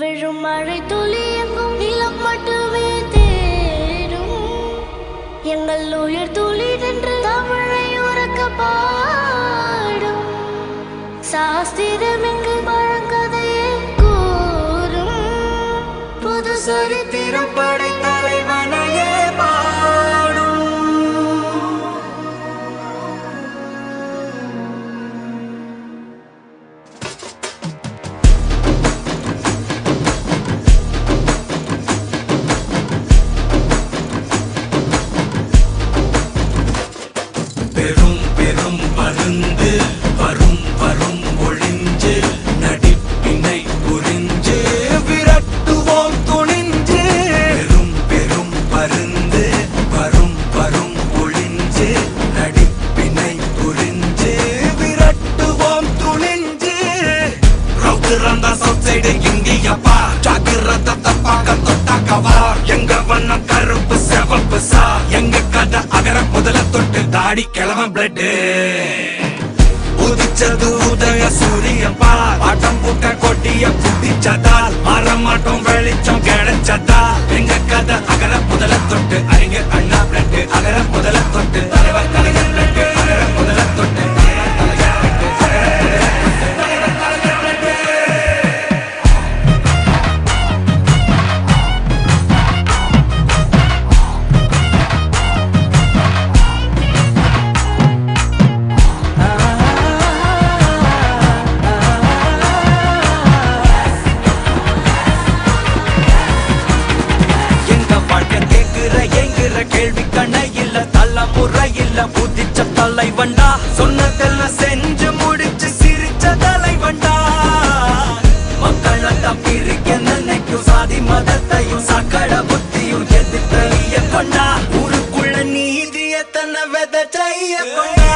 விழும் மழை துளி எங்கும் நிலம் மட்டுமே தேடும் எங்கள் உயிர் துளி நின்று தமிழை உறக்க பாடும் சாஸ்திரம் எங்கு பழங்கதையே கூறும் புது சரித்திரம் படைத்த தலைவனையே பாடும். பெரும் பெரும் பருந்து வரும் வரும் ஒளிஞ்சு நடிப்பினை புரிஞ்சு விரட்டுவோம் துணிஞ்சு. பெரும் பெரும் பருந்து வரும் வரும் ஒளிஞ்சு நடிப்பினை புரிஞ்சு விரட்டுவோம் துணிஞ்சு. ரவுத்துறந்த சவுசைடு இந்தியப்பா ஜாக்கிரத பாக்க தொட்டாக்கவா. எங்க வண்ணம் கருப்பு செவப்பு சா எங்க கதை அகர முதல தொட்டு தாடி கிழவன் பிளட் உதிச்சது உதய சூரியப்பா. ஆட்டம் பூட்ட கொட்டிய புட்டிச்சதால் மாறமாட்டோம் வெளிச்சம் கிடைச்சதா. எங்க கதை அகர முதல தொட்டு அறிஞர் அண்ணா பிளட் அகர முதல தொட்டு தலைவர் கலைஞர் பிளட் அகர முதல தொட்டு கேள்வி கண்ண இல்ல தலைமுறை இல்ல புதிச்ச தலைவண்டா. சொன்னதெல்லாம் செஞ்சு முடிச்சு சிரிச்ச தலைவண்டா. மக்களத்தான் பிரிக்க நினைக்கும் சாதி மதத்தையும் சக்கட புத்தியும் எதிர்த்தைய கொண்டா. ஊருக்குள்ள நீதிய தன்னை விதைச்சைய கொண்டா.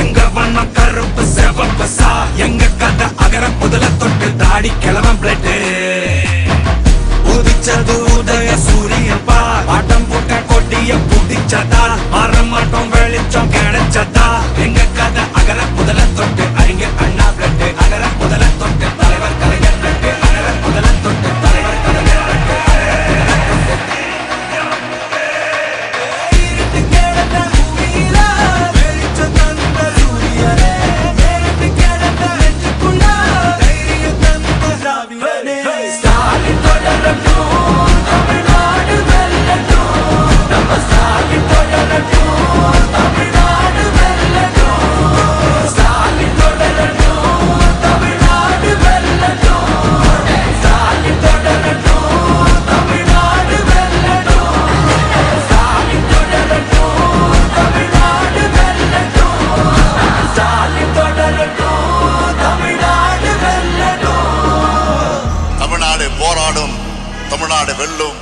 எங்க வண்ணம் கருப்பு செவப்பு சா எங்க கதை அகர முதல தொட்டு தாடி கிழவன் பிளட் உதிச்சது உதய சூரியப்பா. ஆட்டம் போட்ட கொட்டிய புடிச்சதா மாறமாட்டோம் வெளிச்சம் கிடைச்சதா. எங்க கதை அகர முதல தொட்டு அறிஞர் அண்ணா பிளட் அகர முதல தொட்டு தலைவர் கலைஞர் பிளட் அகர முதல தொட்டு தலைவர் கலைஞர் பிளட் தமிழ்நாடு போராடும், தமிழ்நாடு வெல்லும்.